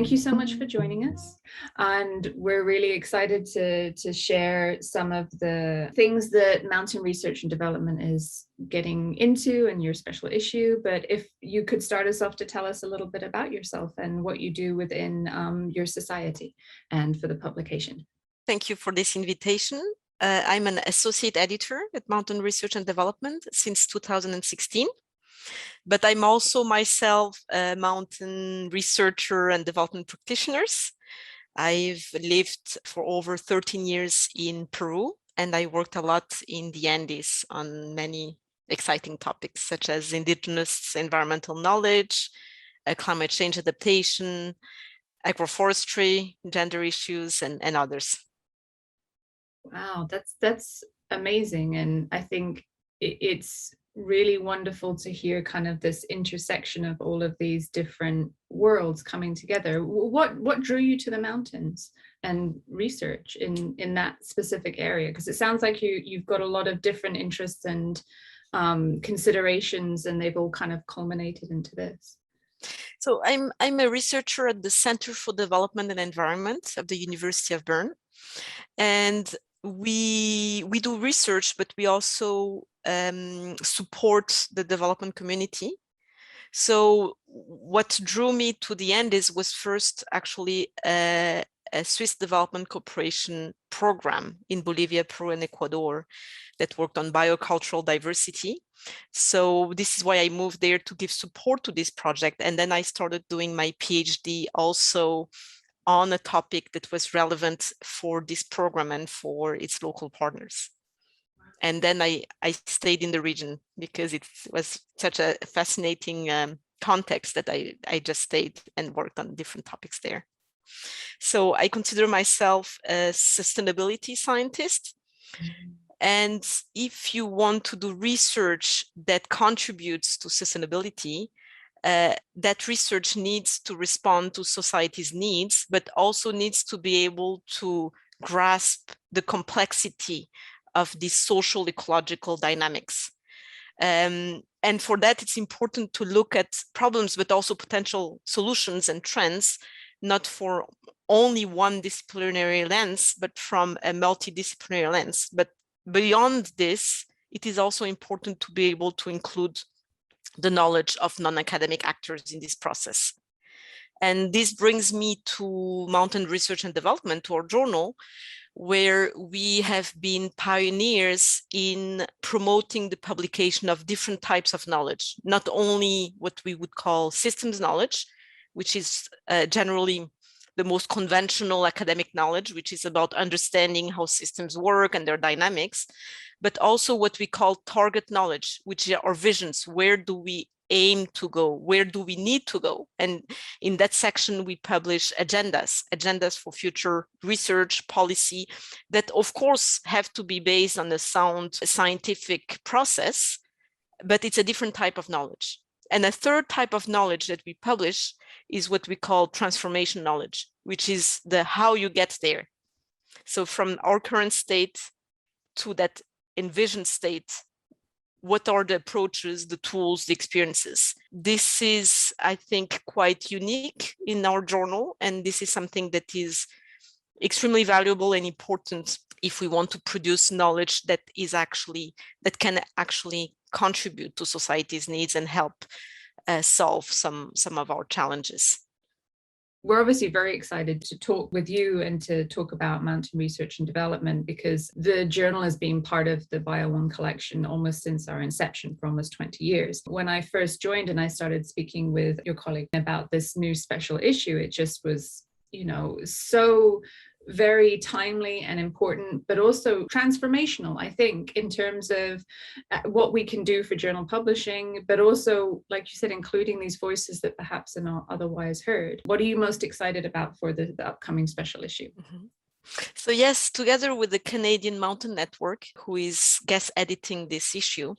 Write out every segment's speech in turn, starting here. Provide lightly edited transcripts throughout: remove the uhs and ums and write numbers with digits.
Thank you so much for joining us. And we're really excited to share some of the things that mountain research and development is getting into in your special issue. But if you could start us off to tell us a little bit about yourself and what you do within your society and for the publication. Thank you for this invitation. I'm an associate editor at Mountain Research and Development since 2016. But I'm also myself a mountain researcher and development practitioner. I've lived for over 13 years in Peru, and I worked a lot in the Andes on many exciting topics, such as indigenous environmental knowledge, climate change adaptation, agroforestry, gender issues, and others. Wow, that's amazing. And I think it's really wonderful to hear kind of this intersection of all of these different worlds coming together. What drew you to the mountains and research in that specific area? Because it sounds like you've got a lot of different interests and considerations, and they've all kind of culminated into this. So I'm a researcher at the Center for Development and Environment of the University of Bern, and we do research, but we also support the development community. So what drew me to the Andes was first actually a Swiss development cooperation program in Bolivia, Peru, and Ecuador that worked on biocultural diversity. So this is why I moved there, to give support to this project. And then I started doing my PhD also on a topic that was relevant for this program and for its local partners. And then I stayed in the region because it was such a fascinating context that I just stayed and worked on different topics there. So I consider myself a sustainability scientist. And if you want to do research that contributes to sustainability, that research needs to respond to society's needs, but also needs to be able to grasp the complexity of these social ecological dynamics. And for that, it's important to look at problems, but also potential solutions and trends, not for only one disciplinary lens, but from a multidisciplinary lens. But beyond this, it is also important to be able to include the knowledge of non-academic actors in this process. And this brings me to Mountain Research and Development, to our journal, where we have been pioneers in promoting the publication of different types of knowledge, not only what we would call systems knowledge, which is generally the most conventional academic knowledge, which is about understanding how systems work and their dynamics, but also what we call target knowledge, which are our visions. Where do we aim to go? Where do we need to go? And in that section, we publish agendas for future research policy that, of course, have to be based on a sound scientific process, but it's a different type of knowledge. And a third type of knowledge that we publish is what we call transformation knowledge, which is the how you get there. So from our current state to that envisioned state, what are the approaches, the tools, the experiences? This is, I think, quite unique in our journal. And this is something that is extremely valuable and important if we want to produce knowledge that can actually contribute to society's needs and help solve some of our challenges. We're obviously very excited to talk with you and to talk about mountain research and development, because the journal has been part of the Bio1 collection almost since our inception, for almost 20 years. When I first joined and I started speaking with your colleague about this new special issue, it just was, so very timely and important, but also transformational, I think, in terms of what we can do for journal publishing, but also, like you said, including these voices that perhaps are not otherwise heard. What are you most excited about for the upcoming special issue? Mm-hmm. So yes, together with the Canadian Mountain Network, who is guest editing this issue,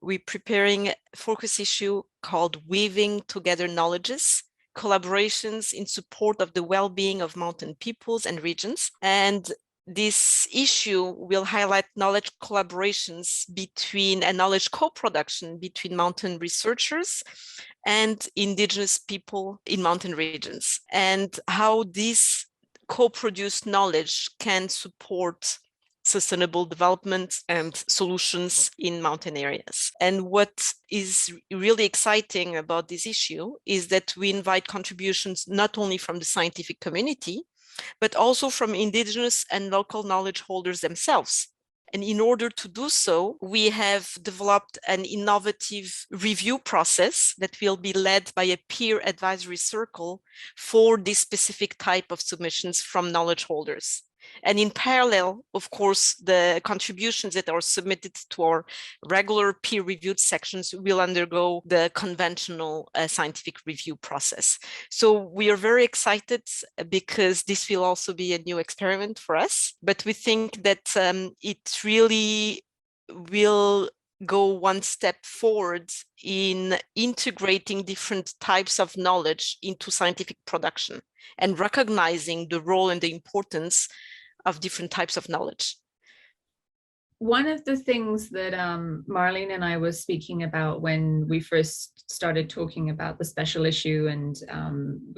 we're preparing a focus issue called Weaving Together Knowledges, Collaborations in Support of the Well-Being of Mountain Peoples and Regions. And this issue will highlight knowledge collaborations between and knowledge co-production between mountain researchers and indigenous people in mountain regions, and how this co-produced knowledge can support sustainable development and solutions in mountain areas. And what is really exciting about this issue is that we invite contributions not only from the scientific community, but also from indigenous and local knowledge holders themselves. And in order to do so, we have developed an innovative review process that will be led by a peer advisory circle for this specific type of submissions from knowledge holders. And in parallel, of course, the contributions that are submitted to our regular peer-reviewed sections will undergo the conventional scientific review process. So we are very excited because this will also be a new experiment for us, but we think that it really will go one step forward in integrating different types of knowledge into scientific production and recognizing the role and the importance of different types of knowledge. One of the things that Marlene and I was speaking about when we first started talking about the special issue, and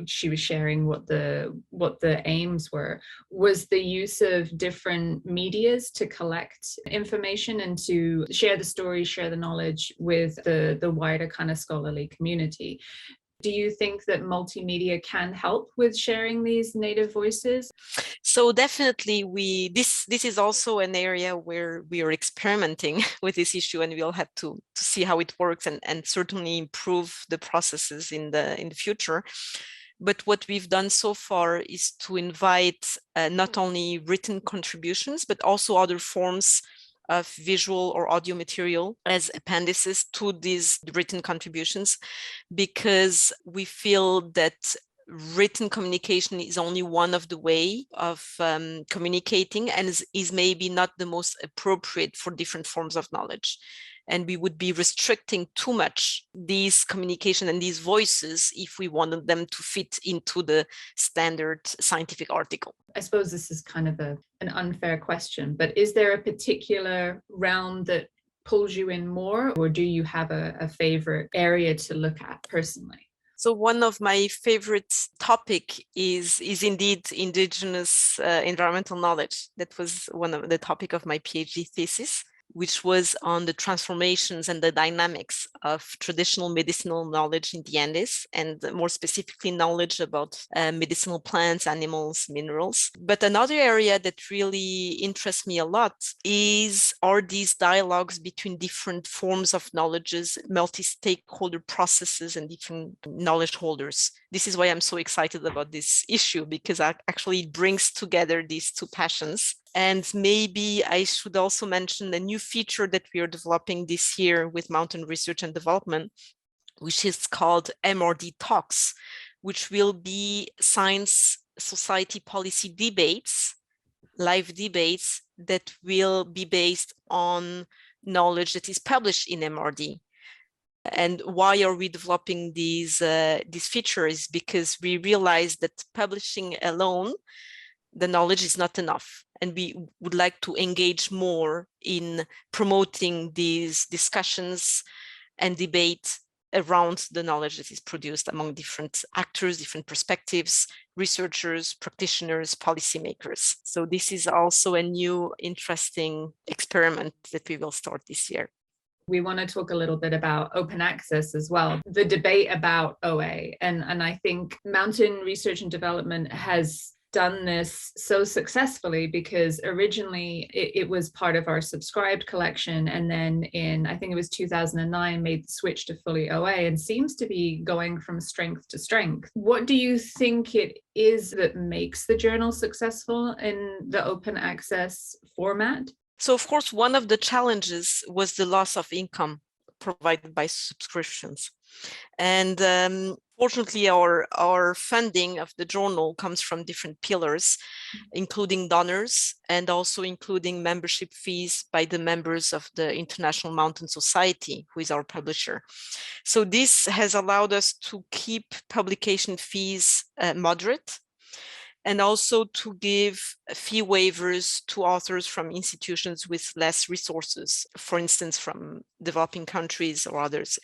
she was sharing what the aims were, was the use of different medias to collect information and to share the story, share the knowledge with the wider kind of scholarly community. Do you think that multimedia can help with sharing these native voices? So definitely this is also an area where we are experimenting with this issue, and we'll have to see how it works and certainly improve the processes in the future. But what we've done so far is to invite not only written contributions, but also other forms of visual or audio material as appendices to these written contributions, because we feel that written communication is only one of the way of communicating, and is maybe not the most appropriate for different forms of knowledge. And we would be restricting too much these communication and these voices if we wanted them to fit into the standard scientific article. I suppose this is kind of an unfair question, but is there a particular realm that pulls you in more, or do you have a favorite area to look at personally? So one of my favorite topic is indeed indigenous environmental knowledge. That was one of the topic of my PhD thesis, which was on the transformations and the dynamics of traditional medicinal knowledge in the Andes, and more specifically knowledge about medicinal plants, animals, minerals. But another area that really interests me a lot are these dialogues between different forms of knowledges, multi-stakeholder processes, and different knowledge holders. This is why I'm so excited about this issue, because it actually brings together these two passions. And maybe I should also mention a new feature that we are developing this year with Mountain Research and Development, which is called MRD Talks, which will be science society policy debates, live debates that will be based on knowledge that is published in MRD. And why are we developing these features? Because we realize that publishing alone, the knowledge is not enough. And we would like to engage more in promoting these discussions and debate around the knowledge that is produced among different actors, different perspectives, researchers, practitioners, policymakers. So this is also a new interesting experiment that we will start this year. We want to talk a little bit about open access as well, the debate about OA. And I think Mountain Research and Development has done this so successfully because originally it was part of our subscribed collection, and then in, I think it was 2009, made the switch to fully OA and seems to be going from strength to strength. What do you think it is that makes the journal successful in the open access format? So of course, one of the challenges was the loss of income provided by subscriptions. And fortunately, our funding of the journal comes from different pillars, including donors and also including membership fees by the members of the International Mountain Society, who is our publisher. So this has allowed us to keep publication fees moderate. and also to give fee waivers to authors from institutions with less resources, for instance, from developing countries or others.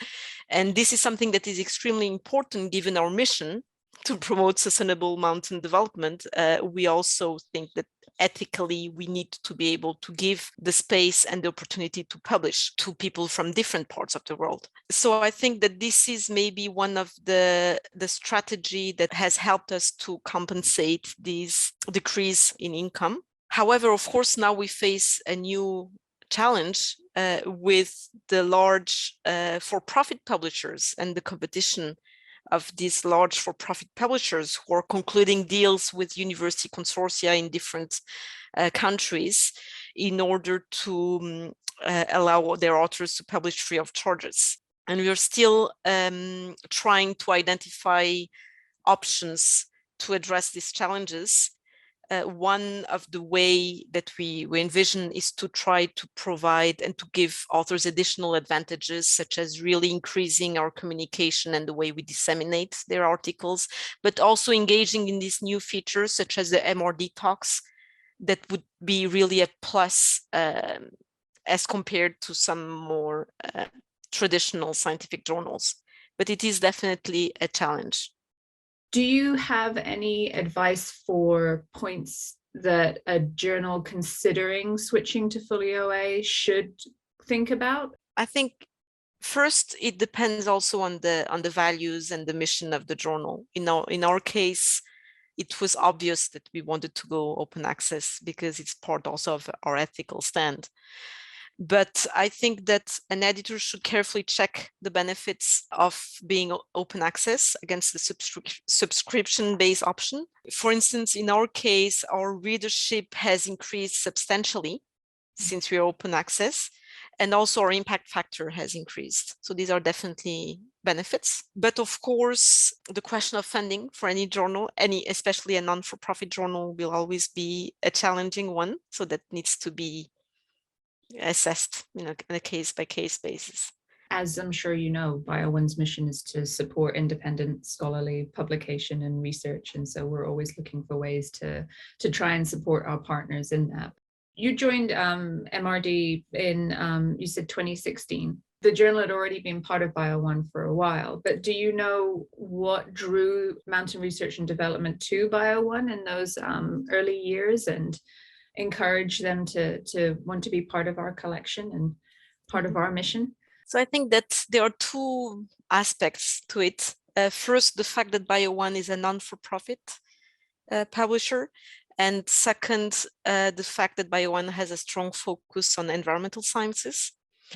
And this is something that is extremely important given our mission to promote sustainable mountain development. We also think that ethically we need to be able to give the space and the opportunity to publish to people from different parts of the world. So I think that this is maybe one of the strategy that has helped us to compensate this decrease in income. However, of course, now we face a new challenge with the large for-profit publishers and the competition of these large for-profit publishers who are concluding deals with university consortia in different countries in order to allow their authors to publish free of charges. And we are still trying to identify options to address these challenges. One of the way that we envision is to try to provide and to give authors additional advantages, such as really increasing our communication and the way we disseminate their articles, but also engaging in these new features, such as the MRD talks, that would be really a plus as compared to some more traditional scientific journals. But it is definitely a challenge. Do you have any advice for points that a journal considering switching to fully OA should think about? I think first, it depends also on the values and the mission of the journal. In our case, it was obvious that we wanted to go open access because it's part also of our ethical stand. But I think that an editor should carefully check the benefits of being open access against the subscription-based option. For instance, in our case, our readership has increased substantially since we're open access, and also our impact factor has increased. So these are definitely benefits. But of course, the question of funding for any journal, especially a non-for-profit journal, will always be a challenging one. So that needs to be assessed, on a case-by-case basis. As I'm sure you know, BioOne's mission is to support independent scholarly publication and research. And so we're always looking for ways to try and support our partners in that. You joined MRD in, you said 2016. The journal had already been part of BioOne for a while, but do you know what drew mountain research and development to BioOne in those early years and encourage them to want to be part of our collection and part of our mission? So I think that there are two aspects to it. First, the fact that BioOne is a non-for-profit publisher. And second, the fact that BioOne has a strong focus on environmental sciences.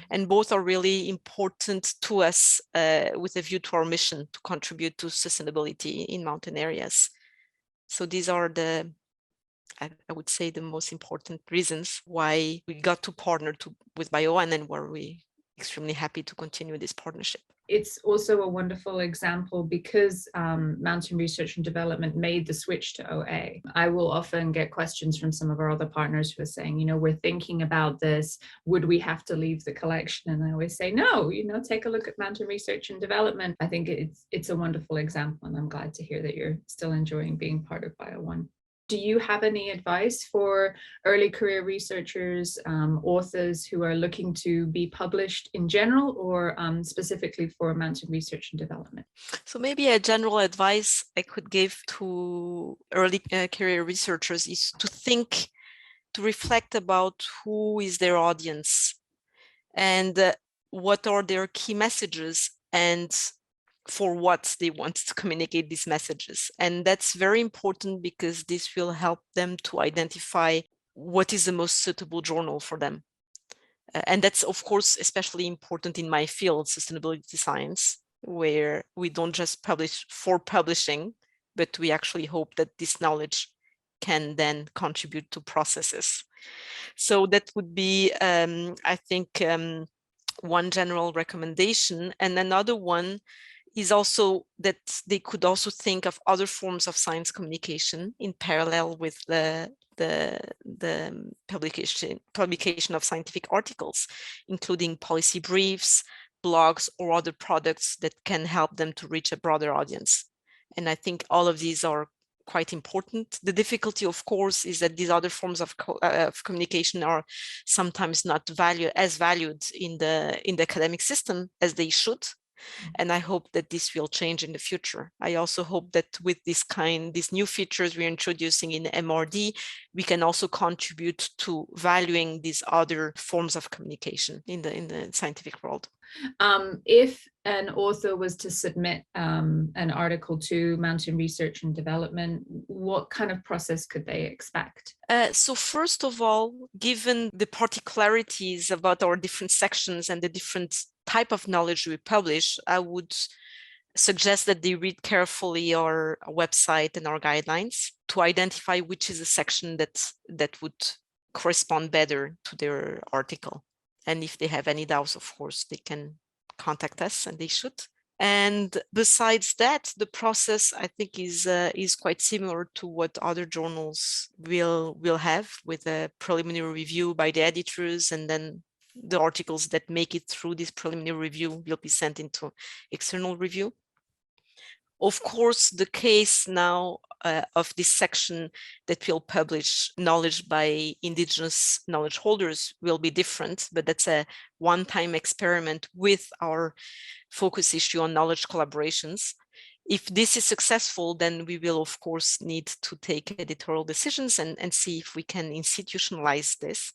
And both are really important to us with a view to our mission to contribute to sustainability in mountain areas. So these are I would say, the most important reasons why we got to partner with BioOne, and were we extremely happy to continue this partnership. It's also a wonderful example because mountain research and development made the switch to OA. I will often get questions from some of our other partners who are saying, we're thinking about this, would we have to leave the collection? And I always say, no, take a look at mountain research and development. I think it's a wonderful example, and I'm glad to hear that you're still enjoying being part of BioOne. Do you have any advice for early career researchers, authors who are looking to be published in general, or specifically for mountain research and development? So maybe a general advice I could give to early career researchers is to reflect about who is their audience and what are their key messages and for what they want to communicate these messages. And that's very important because this will help them to identify what is the most suitable journal for them. And that's, of course, especially important in my field, sustainability science, where we don't just publish for publishing, but we actually hope that this knowledge can then contribute to processes. So that would be, I think, one general recommendation. And another one is also that they could also think of other forms of science communication in parallel with the publication of scientific articles, including policy briefs, blogs, or other products that can help them to reach a broader audience. And I think all of these are quite important. The difficulty, of course, is that these other forms of communication are sometimes not valued in the academic system as they should. And I hope that this will change in the future. I also hope that with these new features we're introducing in MRD, we can also contribute to valuing these other forms of communication in the scientific world. If an author was to submit an article to Mountain Research and Development, what kind of process could they expect? So first of all, given the particularities about our different sections and the different type of knowledge we publish, I would suggest that they read carefully our website and our guidelines to identify which is a section that would correspond better to their article. And if they have any doubts, of course, they can contact us, and they should. And besides that, the process, I think, is quite similar to what other journals will have, with a preliminary review by the editors, and then the articles that make it through this preliminary review will be sent into external review. Of course, the case now of this section that will publish knowledge by indigenous knowledge holders will be different, but that's a one-time experiment with our focus issue on knowledge collaborations. If this is successful, then we will, of course, need to take editorial decisions and see if we can institutionalize this.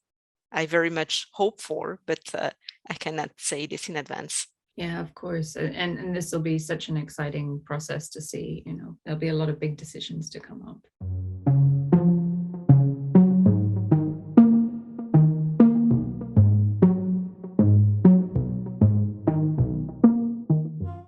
I very much hope for, but I cannot say this in advance. Yeah, of course. And this will be such an exciting process to see. There'll be a lot of big decisions to come up.